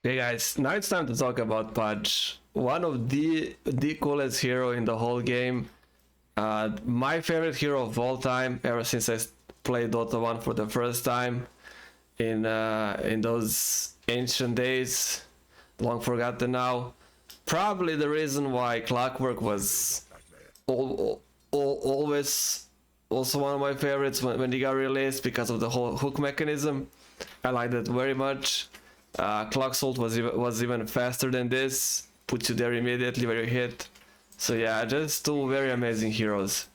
Okay, guys, now it's time to talk about Pudge. One of the coolest hero in the whole game. My favorite hero of all time, ever since played Dota 1 for the first time in those ancient days, long forgotten now. Probably the reason why Clockwork was always also one of my favorites when he got released because of the whole hook mechanism. I liked it very much. Clock Salt was even faster than this, puts you there immediately where you hit. So yeah, just two very amazing heroes.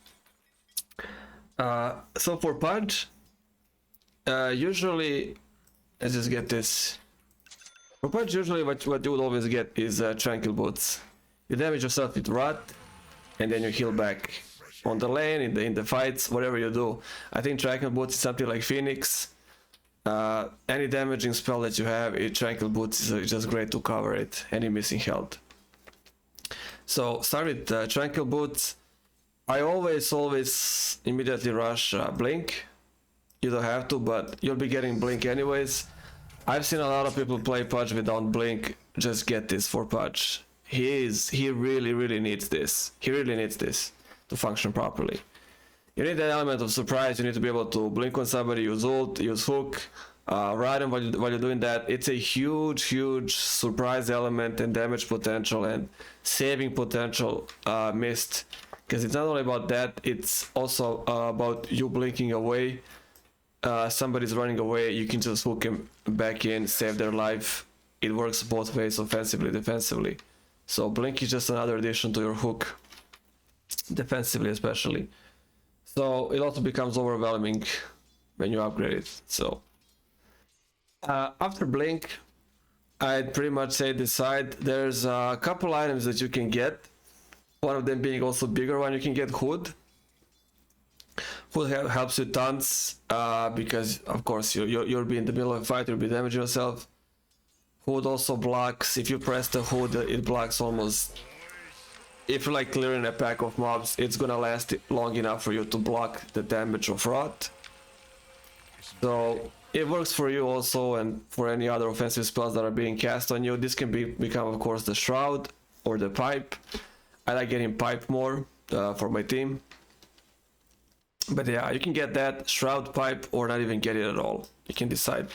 So for Pudge, usually, let's just get this. For Pudge, usually what you would always get is Tranquil Boots. You damage yourself with Rot, and then you heal back on the lane, in the fights, whatever you do. I think Tranquil Boots is something like Phoenix. Any damaging spell that you have, Tranquil Boots is just great to cover it, any missing health. So start with Tranquil Boots. I always immediately rush Blink. You don't have to, but you'll be getting Blink anyways. I've seen a lot of people play Pudge without Blink. Just get this for Pudge. He really needs this. He really needs this to function properly. You need that element of surprise. You need to be able to blink on somebody, use ult, use hook, ride them while you're doing that. It's a huge surprise element and damage potential and saving potential missed. Because it's not only about that, it's also about you blinking away. Somebody's running away, you can just hook him back in, save their life. It works both ways, offensively, defensively. So blink is just another addition to your hook, defensively especially. So it also becomes overwhelming when you upgrade it. So after Blink, I'd pretty much say decide. There's a couple items that you can get. One of them being also bigger one. You can get Hood. Hood helps you tons because of course you'll be in the middle of a fight, you'll be damaging yourself. Hood also blocks. If you press the Hood, it blocks almost. If you're like clearing a pack of mobs, it's gonna last long enough for you to block the damage of Rot. So it works for you also, and for any other offensive spells that are being cast on you. This can become, of course, the Shroud or the Pipe. I like getting Pipe more for my team. But yeah, you can get that Shroud, Pipe, or not even get it at all. You can decide.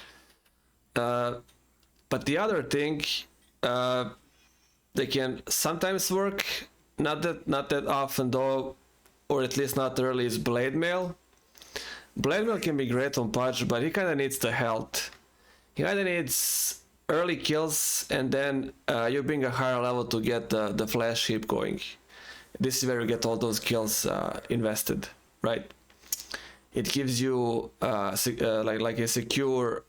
But the other thing, they can sometimes work. Not that often though, or at least not early, is Blade Mail. Blade Mail can be great on Pudge, but he kinda needs the health. He kinda needs early kills, and then you bring a higher level to get the flash heap going. This is where you get all those kills invested, right? It gives you like a secure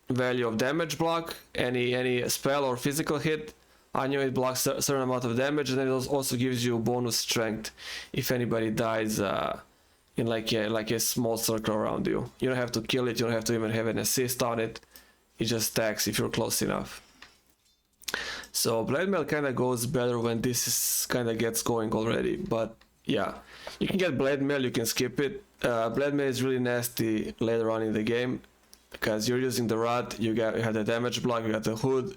value of damage block. Any spell or physical hit on you, it blocks a certain amount of damage, and then it also gives you bonus strength if anybody dies in like a small circle around you. You don't have to kill it, you don't have to even have an assist on it. It just stacks if you're close enough. So Blade Mail kind of goes better when this kind of gets going already, but yeah, you can get Blade Mail, you can skip it. Blade Mail is really nasty later on in the game because you're using the Rod, you have the damage block, you got the Hood,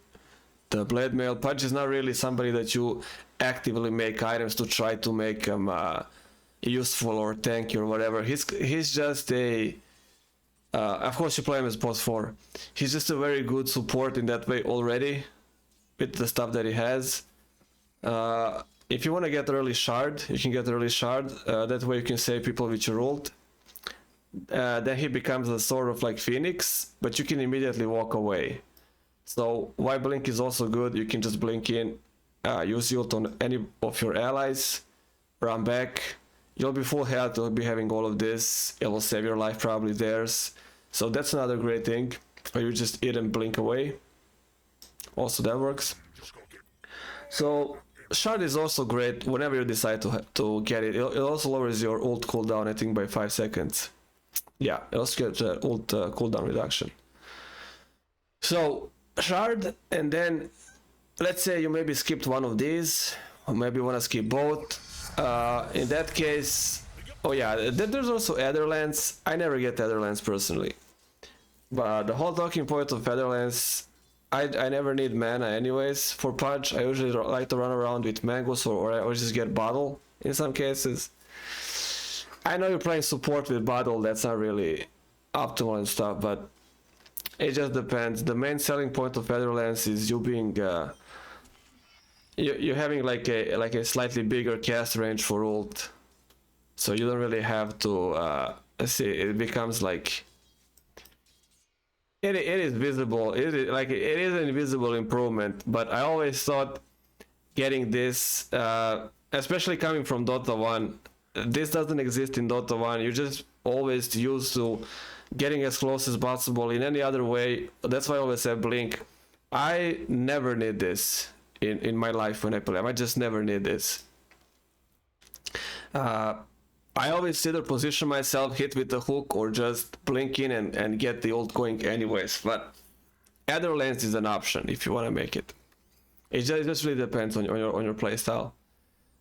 the Blade Mail. Pudge is not really somebody that you actively make items to try to make him useful or tanky or whatever. He's just a of course you play him as boss 4. He's just a very good support in that way already with the stuff that he has. If you want to get early shard, you can get early shard. That way you can save people with your ult. Then he becomes a sort of like Phoenix, but you can immediately walk away. So why Blink is also good, you can just blink in, use ult on any of your allies, run back, you'll be full health, you'll be having all of this, it will save your life, probably theirs. So that's another great thing, or you just eat and blink away. Also that works. So Shard is also great whenever you decide to get it. It also lowers your ult cooldown, I think, by 5 seconds. Yeah, it also gets ult cooldown reduction. So Shard, and then let's say you maybe skipped one of these, or maybe you want to skip both. In that case, oh yeah, there's also Adderlands. I never get Adderlands personally, but the whole talking point of Adderlands, I never need mana anyways for Pudge. I usually like to run around with Mangus or just get Bottle in some cases. I know you're playing support with Bottle, that's not really optimal and stuff, but it just depends. The main selling point of Featherlands is you being you're having like a slightly bigger cast range for ult, so you don't really have to see. It becomes like it is visible. It is an invisible improvement. But I always thought getting this, especially coming from Dota 1, this doesn't exist in Dota 1. You just always used to getting as close as possible in any other way. That's why I always say blink. I never need this in my life when I play. I just never need this. I always either position myself, hit with the hook, or just blink in and get the ult going anyways. But other lens is an option if you want to make it. It just really depends on your playstyle.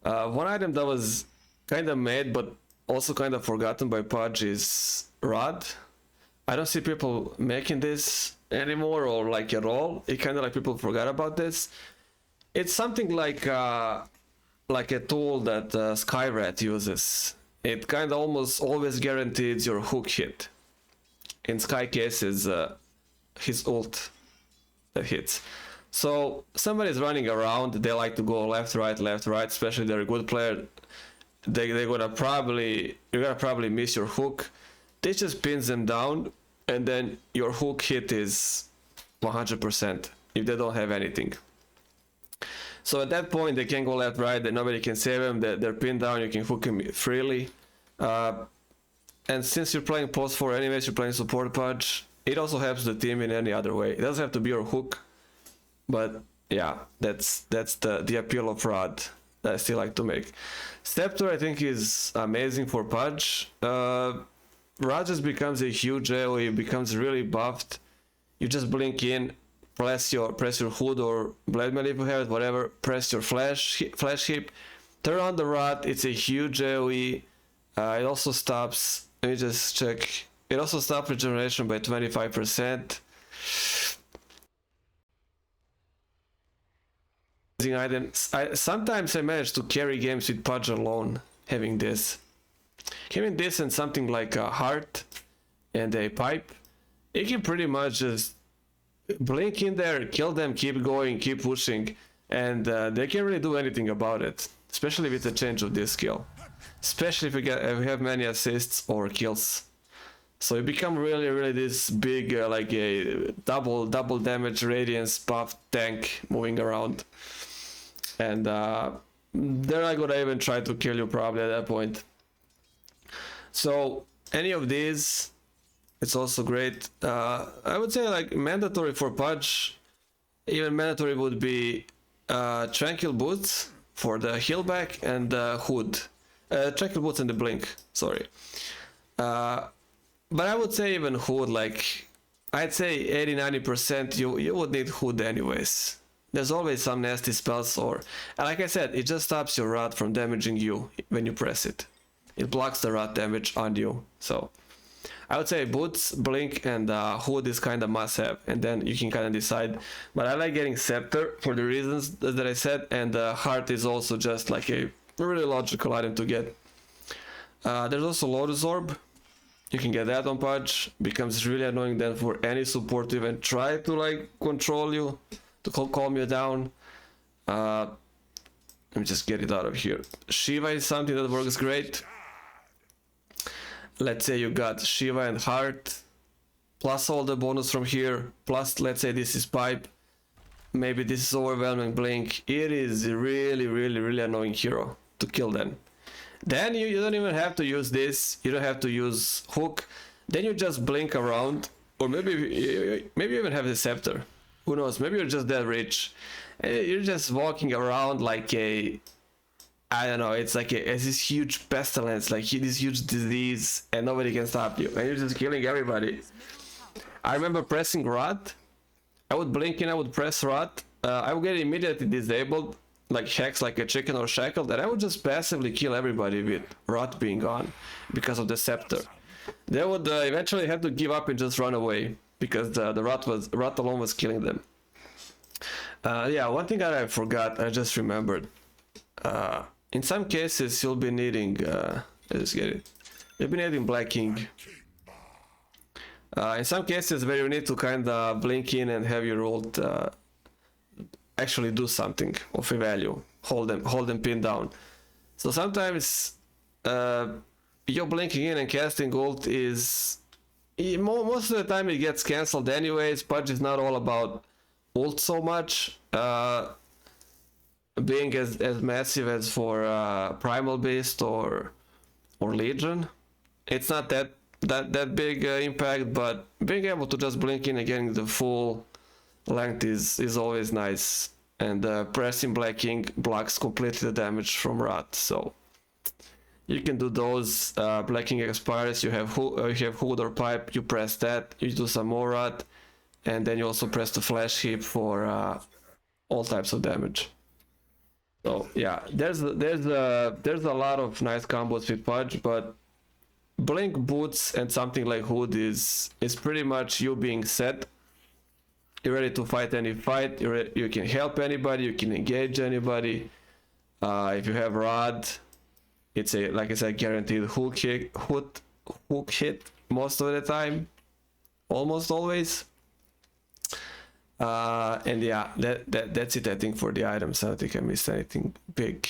One item that was kind of made but also kind of forgotten by Pudge is Rod. I don't see people making this anymore or like at all. It kind of like people forgot about this. It's something like a tool that Skyrat uses. It kind of almost always guarantees your hook hit. In Sky cases, his ult that hits. So somebody's running around, they like to go left, right, especially if they're a good player. You're gonna probably miss your hook. This just pins them down, and then your hook hit is 100% if they don't have anything. So at that point, they can go left, right, then nobody can save them, they're pinned down, you can hook them freely. And since you're playing post 4 anyways, you're playing support Pudge, it also helps the team in any other way. It doesn't have to be your hook, but yeah, that's the appeal of Rod that I still like to make. Scepter I think is amazing for Pudge. Rod just becomes a huge AoE, becomes really buffed. You just blink in, press your hood or blade mail if you have it, whatever, press your flash hip, turn on the Rod, it's a huge AoE. It also stops, let me just check, it also stops regeneration by 25%. Sometimes I manage to carry games with Pudge alone, having this. Having this and something like a heart and a pipe, you can pretty much just blink in there, kill them, keep going, keep pushing, and they can't really do anything about it, especially with the change of this skill. Especially if you have many assists or kills. So you become really this big, like a double damage radiance buff tank moving around. And they're not gonna even try to kill you probably at that point. So any of these, it's also great. I would say like mandatory for Pudge, even mandatory would be Tranquil Boots for the heal back and the hood. Tranquil Boots and the blink, sorry. But I would say even hood, like I'd say 80-90% you would need hood anyways. There's always some nasty spells, and like I said, it just stops your Rod from damaging you when you press it. It blocks the Rod damage on you. So I would say boots, blink, and hood is kind of must have, and then you can kind of decide. But I like getting scepter for the reasons that I said, and heart is also just like a really logical item to get. There's also Lotus Orb. You can get that on Pudge. Becomes really annoying then for any support to even try to like control you, to calm you down. Let me just get it out of here. Shiva is something that works great. Let's say you got Shiva and Heart, plus all the bonus from here, plus let's say this is Pipe, maybe this is Overwhelming Blink. It is really annoying hero to kill them. Then you don't even have to use this, you don't have to use Hook, then you just blink around, or maybe you even have the Scepter. Who knows, maybe you're just that rich. You're just walking around like a, I don't know, it's like it's this huge pestilence, like this huge disease, and nobody can stop you, and you're just killing everybody. I remember pressing Rod. I would blink in, I would press Rod. I would get immediately disabled, like Hex, like a chicken or shackled, and I would just passively kill everybody with Rod being gone because of the Scepter. They would eventually have to give up and just run away because the Rod alone was killing them. Yeah, one thing that I forgot, I just remembered. In some cases, you'll be needing. Let's get it. You'll be needing Black King. In some cases where you need to kind of blink in and have your ult actually do something of a value, hold them pinned down. So sometimes you're blinking in and casting ult is most of the time it gets cancelled anyways. Pudge is not all about ult so much, being as massive as for Primal Beast or Legion. It's not that big impact, but being able to just blink in and getting the full length is always nice. And pressing Black King blocks completely the damage from Rot, so you can do those. Black King expires, you have Hood or Pipe, you press that, you do some more Rot, and then you also press the Flash Heap for all types of damage. So yeah, there's a lot of nice combos with Pudge, but Blink Boots and something like Hood is pretty much you being set. You're ready to fight any fight. You can help anybody. You can engage anybody. If you have Rod, it's a, like I said, guaranteed hook hit most of the time, almost always. And yeah, that's it, I think, for the items. I don't think I missed anything big.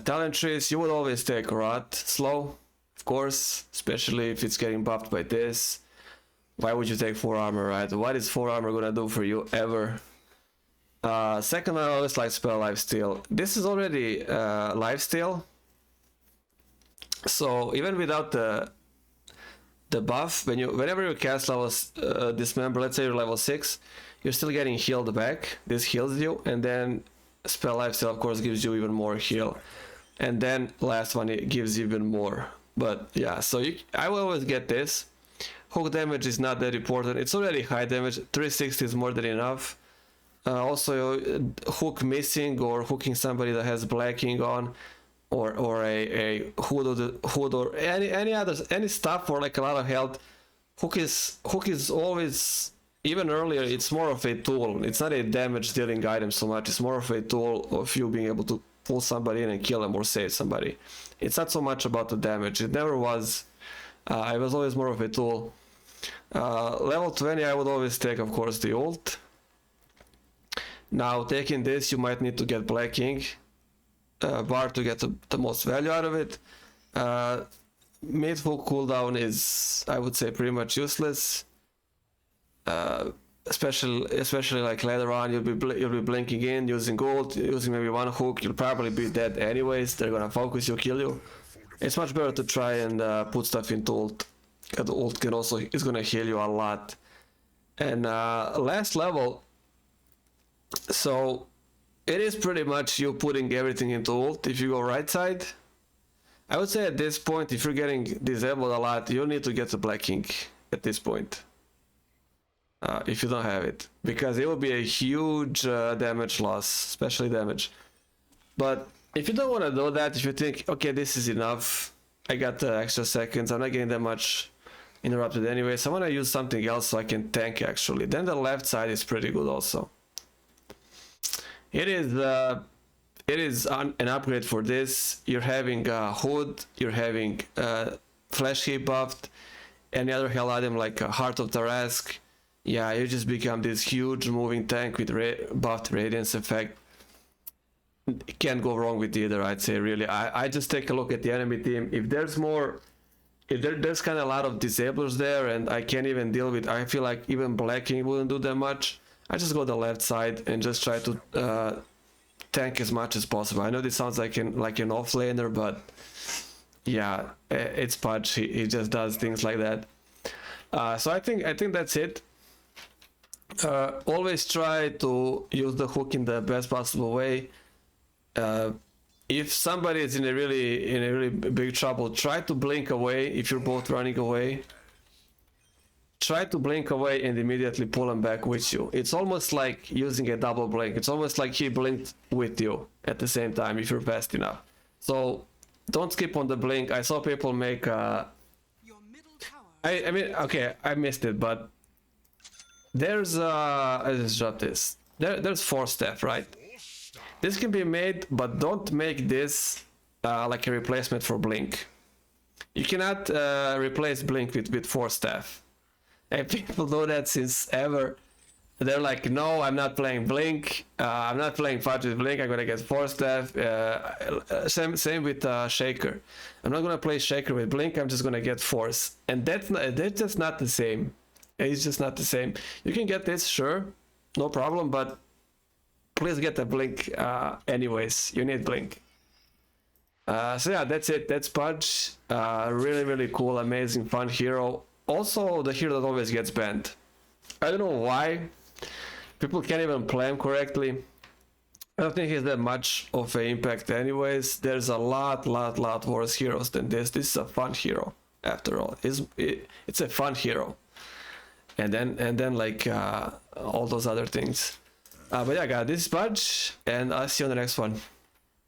Talent trees, you would always take Rod slow, of course, especially if it's getting buffed by this. Why would you take 4 armor, right? What is 4 armor gonna do for you ever? Second, I always like spell lifesteal. This is already lifesteal, so even without the buff, whenever you cast levels dismember, let's say you're level 6, you're still getting healed back. This heals you, and then spell lifesteal of course gives you even more heal, and then last one it gives even more. But yeah, so I will always get this. Hook damage is not that important. It's already high damage. 360 is more than enough. Also, hook missing or hooking somebody that has Black King on, or a hood or any stuff for like a lot of health. Hook is always, even earlier, it's more of a tool. It's not a damage dealing item so much. It's more of a tool of you being able to pull somebody in and kill them or save somebody. It's not so much about the damage. It never was. It was always more of a tool. Level 20 I would always take, of course, the ult. Now taking this, you might need to get Black King bar to get the most value out of it. Mid full cooldown is, I would say, pretty much useless. Especially like later on, you'll be blinking in, using gold, using maybe one hook. You'll probably be dead anyways. They're gonna focus you, kill you. It's much better to try and put stuff into ult. The ult can also is gonna heal you a lot. And last level, so it is pretty much you putting everything into ult. If you go right side, I would say at this point, if you're getting disabled a lot, you need to get the Black King at this point. If you don't have it, because it will be a huge damage loss, especially damage. But if you don't want to do that, if you think, okay, this is enough, I got the extra seconds, I'm not getting that much interrupted anyway, so I want to use something else so I can tank actually, then the left side is pretty good also. It is an upgrade for this. You're having Hood, you're having Flash Heap buffed, any other hell item like Heart of Tarask. Yeah, you just become this huge moving tank with buffed Radiance effect. Can't go wrong with either, I'd say, really. I just take a look at the enemy team. If there's more, there's kind of a lot of disablers there, and I can't even deal with, I feel like even Black King wouldn't do that much. I just go the left side and just try to tank as much as possible. I know this sounds like an offlaner, but yeah, it's Pudge. He just does things like that. So I think that's it. Always try to use the hook in the best possible way. If somebody is in a really big trouble, try to blink away. If you're both running away, try to blink away and immediately pull him back with you. It's almost like using a double blink. It's almost like he blinked with you at the same time if you're fast enough. So don't skip on the blink. I saw people make I mean, okay, I missed it, but there's I just dropped this. There's 4 staff, right? This can be made, but don't make this like a replacement for Blink. You cannot replace Blink with 4 staff. And people do that since ever. They're like, no, I'm not playing Blink. I'm not playing Pudge with Blink. I'm gonna get 4 staff. Same with Shaker. I'm not gonna play Shaker with Blink. I'm just gonna get Force, and that's just not the same. It's just not the same. You can get this, sure, no problem, but please get the Blink anyways. You need Blink. So yeah, that's it. That's Pudge. Really cool, amazing, fun hero. Also, the hero that always gets banned. I don't know why. People can't even play him correctly. I don't think he's that much of an impact anyways. There's a lot worse heroes than this. This is a fun hero, after all. It's a fun hero. And then like all those other things. But yeah, guys, this is Pudge, and I'll see you on the next one.